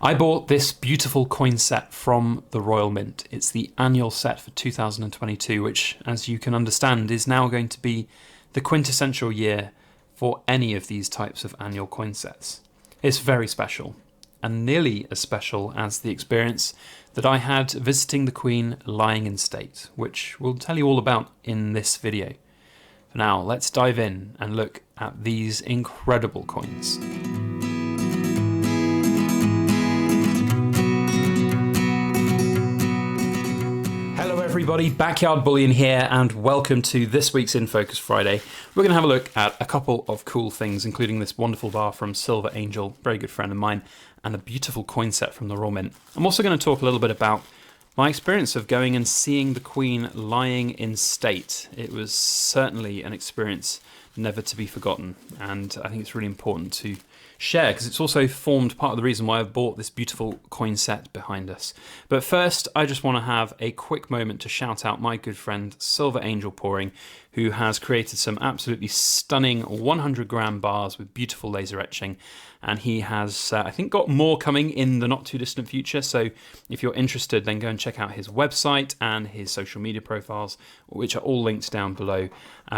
I bought this beautiful coin set from the Royal Mint. It's the annual set for 2022, which, as you can understand, is now going to be the quintessential year for any of these types of annual coin sets. It's very special, and nearly as special as the experience that I had visiting the Queen lying in state, which we'll tell you all about in this video. For now, let's dive in and look at these incredible coins. Hello everybody, Backyard Bullion here, and welcome to this week's In Focus Friday. We're going to have a look at a couple of cool things, including this wonderful bar from Silver Angel, very good friend of mine, and a beautiful coin set from the Royal Mint. I'm also going to talk a little bit about my experience of going and seeing the Queen lying in state. It was certainly an experience never to be forgotten, and I think it's really important to share because it's also formed part of the reason why I've bought this beautiful coin set behind us. But first, I just want to have a quick moment to shout out my good friend Silver Angel Pouring, who has created some absolutely stunning 100 gram bars with beautiful laser etching, and he has I think got more coming in the not too distant future. So if you're interested, then go and check out his website and his social media profiles, which are all linked down below.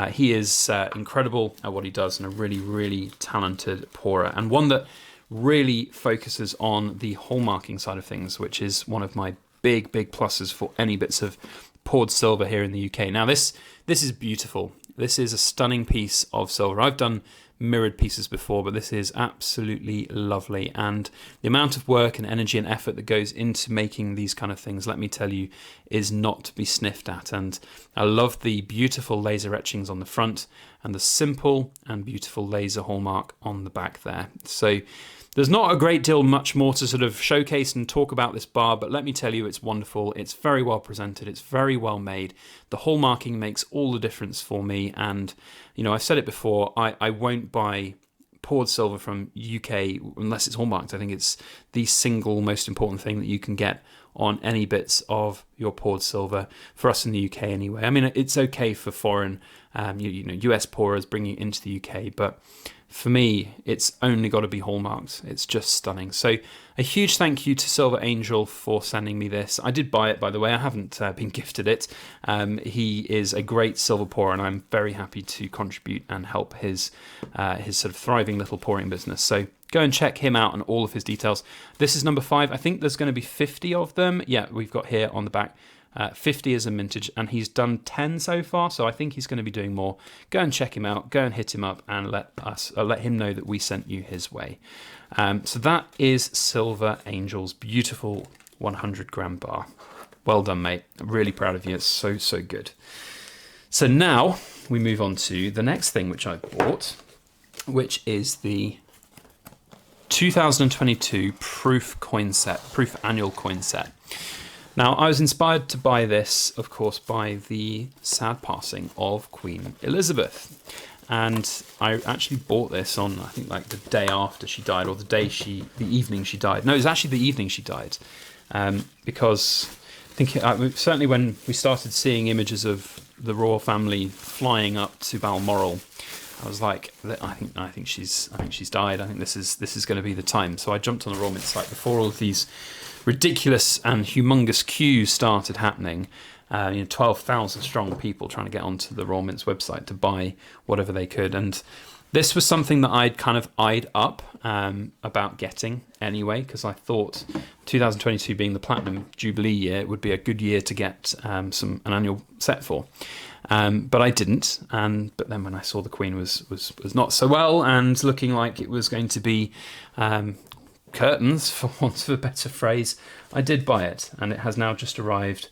He is incredible at what he does and a really talented pourer, and one that really focuses on the hallmarking side of things, which is one of my big pluses for any bits of poured silver here in the UK. Now this is beautiful. This is a stunning piece of silver. I've done mirrored pieces before, but this is absolutely lovely, and the amount of work and energy and effort that goes into making these kind of things, let me tell you, is not to be sniffed at. And I love the beautiful laser etchings on the front and the simple and beautiful laser hallmark on the back there. So there's not a great deal much more to sort of showcase and talk about this bar, but let me tell you, it's wonderful. It's very well presented. It's very well made. The hallmarking makes all the difference for me. And, you know, I've said it before, I won't buy poured silver from UK unless it's hallmarked. I think it's the single most important thing that you can get on any bits of your poured silver, for us in the UK anyway. I mean, it's okay for foreign, US pourers bringing it into the UK, but for me, it's only got to be hallmarked. It's just stunning. So a huge thank you to Silver Angel for sending me this. I did buy it, by the way. I haven't been gifted it. He is a great silver pourer, and I'm very happy to contribute and help his sort of thriving little pouring business. So go and check him out and all of his details. This is number 5. I think there's going to be 50 of them. Yeah, we've got here on the back. 50 is a mintage, and he's done 10 so far, so I think he's going to be doing more. Go and check him out, go and hit him up, and let him know that we sent you his way. So that is Silver Angel's beautiful 100 gram bar. Well done, mate. I'm really proud of you. It's so good. So now we move on to the next thing which I bought, which is the 2022 Proof annual coin set. Now, I was inspired to buy this, of course, by the sad passing of Queen Elizabeth. And I actually bought this on, I think, like the day after she died, or the evening she died. No, it was actually the evening she died. Because I think certainly when we started seeing images of the royal family flying up to Balmoral, I was like, I think she's died. I think this is going to be the time. So I jumped on the Royal Mint site before all of these ridiculous and humongous queues started happening. 12,000 strong people trying to get onto the Royal Mint's website to buy whatever they could. And this was something that I'd kind of eyed up about getting anyway, because I thought 2022 being the Platinum Jubilee year, it would be a good year to get an annual set for. But I didn't. But then when I saw the Queen was not so well and looking like it was going to be curtains, for want of a better phrase, I did buy it, and it has now just arrived,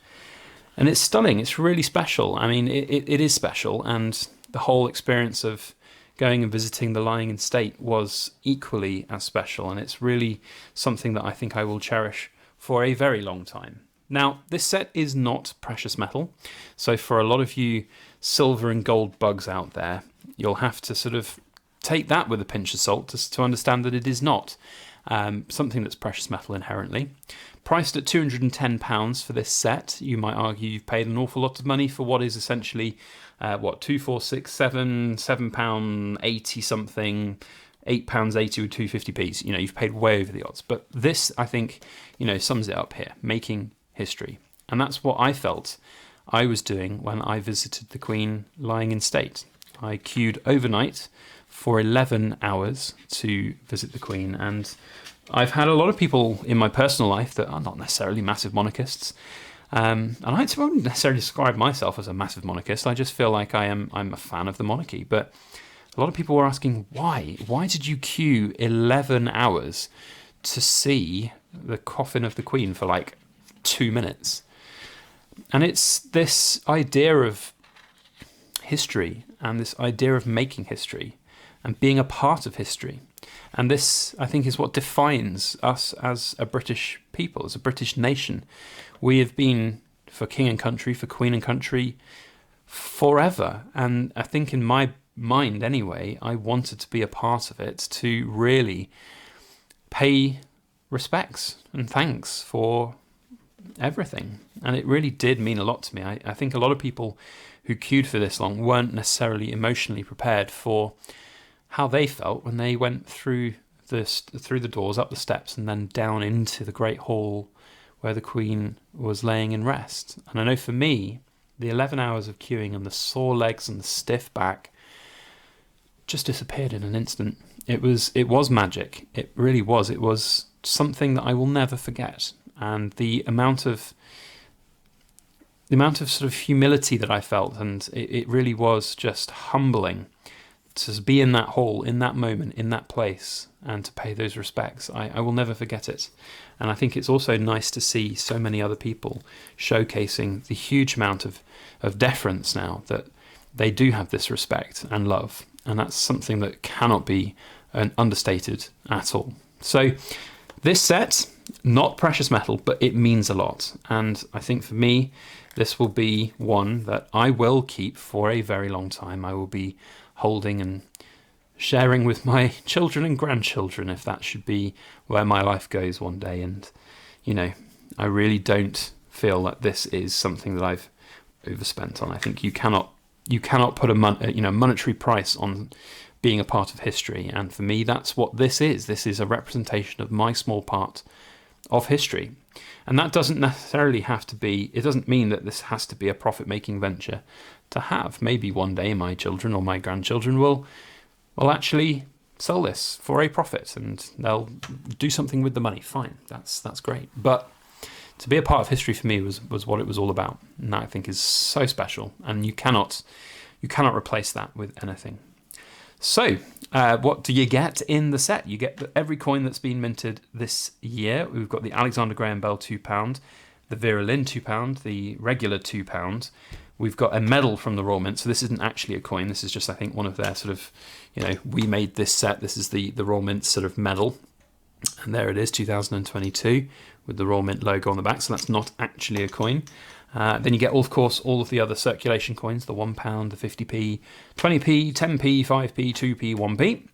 and it's stunning. It's really special. I mean, it is special, and the whole experience of going and visiting the lying in state was equally as special, and it's really something that I think I will cherish for a very long time. Now, this set is not precious metal, so for a lot of you silver and gold bugs out there, you'll have to sort of take that with a pinch of salt to understand that it is not something that's precious metal inherently. Priced at £210 for this set, you might argue you've paid an awful lot of money for what is essentially £2, 4, 6, £7, £7.80 something £8.80 with 250p's. You've paid way over the odds. But this, I think, sums it up here, making history. And that's what I felt I was doing when I visited the Queen lying in state. I queued overnight for 11 hours to visit the Queen, and I've had a lot of people in my personal life that are not necessarily massive monarchists, and I won't necessarily describe myself as a massive monarchist. I just feel like I'm a fan of the monarchy. But a lot of people were asking, why? Why did you queue 11 hours to see the coffin of the Queen for like 2 minutes? And it's this idea of history and this idea of making history and being a part of history. And this, I think, is what defines us as a British people, as a British nation. We have been for king and country, for queen and country forever. And I think in my mind anyway, I wanted to be a part of it, to really pay respects and thanks for everything. And it really did mean a lot to me. I think a lot of people who queued for this long weren't necessarily emotionally prepared for how they felt when they went through the doors, up the steps, and then down into the great hall where the Queen was laying in rest. And I know for me, the 11 hours of queuing and the sore legs and the stiff back just disappeared in an instant. It was magic. It really was. It was something that I will never forget. And the amount of sort of humility that I felt, and it really was just humbling to be in that hall, in that moment, in that place, and to pay those respects. I will never forget it. And I think it's also nice to see so many other people showcasing the huge amount of deference now, that they do have this respect and love. And that's something that cannot be understated at all. So this set, not precious metal, but it means a lot. And I think for me, this will be one that I will keep for a very long time. I will be holding and sharing with my children and grandchildren, if that should be where my life goes one day. And, I really don't feel that this is something that I've overspent on. I think you cannot put a monetary price on being a part of history. And for me, that's what this is. This is a representation of my small part of history. And that doesn't necessarily have to be, it doesn't mean that this has to be a profit-making venture to have. Maybe one day my children or my grandchildren will actually sell this for a profit and they'll do something with the money. Fine, that's great. But to be a part of history for me was what it was all about. And that, I think, is so special. And you cannot replace that with anything. So, what do you get in the set? You get every coin that's been minted this year. We've got the Alexander Graham Bell £2, the Vera Lynn £2, the regular £2. We've got a medal from the Royal Mint. So this isn't actually a coin. This is just, I think, one of their sort of, we made this set. This is the Royal Mint sort of medal. And there it is, 2022, with the Royal Mint logo on the back. So that's not actually a coin. Then you get, of course, all of the other circulation coins, the £1, the 50p, 20p, 10p, 5p, 2p, 1p.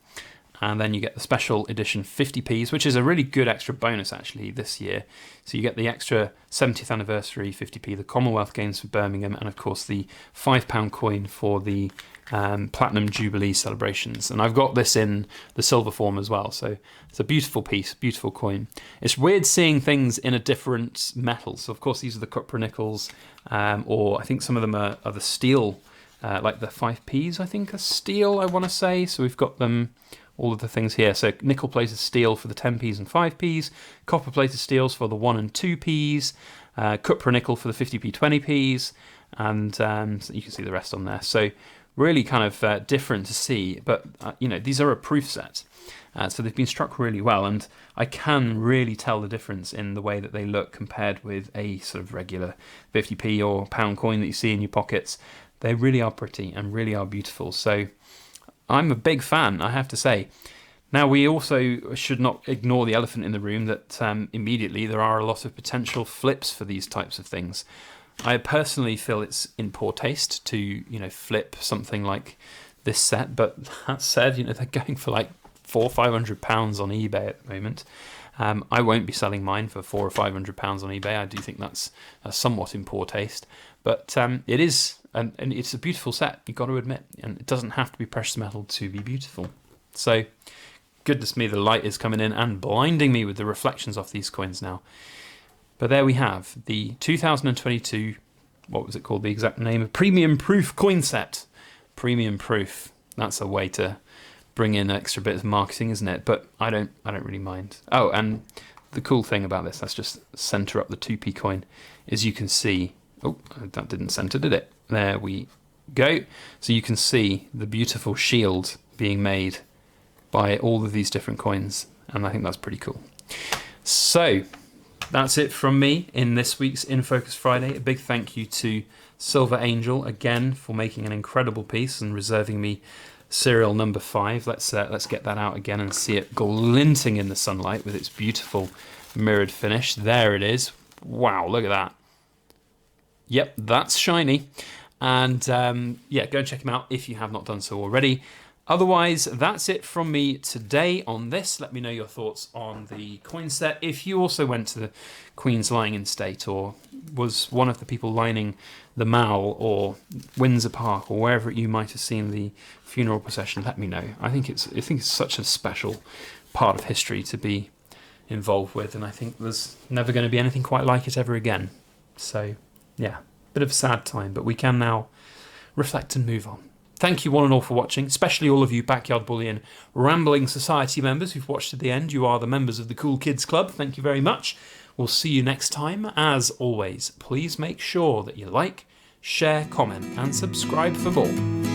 And then you get the special edition 50p's, which is a really good extra bonus, actually, this year. So you get the extra 70th anniversary 50p, the Commonwealth Games for Birmingham, and, of course, the £5 coin for the Platinum Jubilee celebrations. And I've got this in the silver form as well. So it's a beautiful piece, beautiful coin. It's weird seeing things in a different metal. So, of course, these are the copper nickels, or I think some of them are the steel, like the 5p's, I think, are steel, I want to say. So we've got them, all of the things here. So nickel plated steel for the 10p's and 5p's, copper plated steels for the 1 and 2p's, cupra nickel for the 50p, 20p's, and so you can see the rest on there. So really kind of different to see, but these are a proof set. So they've been struck really well, and I can really tell the difference in the way that they look compared with a sort of regular 50p or pound coin that you see in your pockets. They really are pretty and really are beautiful. So I'm a big fan, I have to say. Now, we also should not ignore the elephant in the room, that immediately there are a lot of potential flips for these types of things. I personally feel it's in poor taste to, flip something like this set, but that said, they're going for like £400 or £500 on eBay at the moment. I won't be selling mine for £400 or £500 on eBay. I do think that's somewhat in poor taste, but it is, and it's a beautiful set, you've got to admit, and it doesn't have to be precious metal to be beautiful. So goodness me, the light is coming in and blinding me with the reflections off these coins now. But there we have the 2022, what was it called, the exact name? Premium Proof coin set. Premium Proof. That's a way to bring in an extra bit of marketing, isn't it? But I don't really mind. Oh, and the cool thing about this, let's just center up the 2p coin, is you can see, oh, that didn't center, did it? There we go. So you can see the beautiful shield being made by all of these different coins, and I think that's pretty cool. So that's it from me in this week's In Focus Friday. A big thank you to Silver Angel again for making an incredible piece and reserving me serial number 5. Let's get that out again and see it glinting in the sunlight with its beautiful mirrored finish. There it is. Wow, look at that. Yep, that's shiny. And yeah, go and check them out if you have not done so already. Otherwise, that's it from me today on this. Let me know your thoughts on the coin set. If you also went to the Queen's Lying in State or was one of the people lining the Mall or Windsor Park or wherever you might have seen the funeral procession, let me know. I think it's such a special part of history to be involved with, and I think there's never going to be anything quite like it ever again. So, yeah, bit of a sad time, but we can now reflect and move on. Thank you one and all for watching, especially all of you Backyard Bullion Rambling Society members who've watched to the end. You are the members of the Cool Kids Club. Thank you very much. We'll see you next time. As always, please make sure that you like, share, comment, and subscribe for more.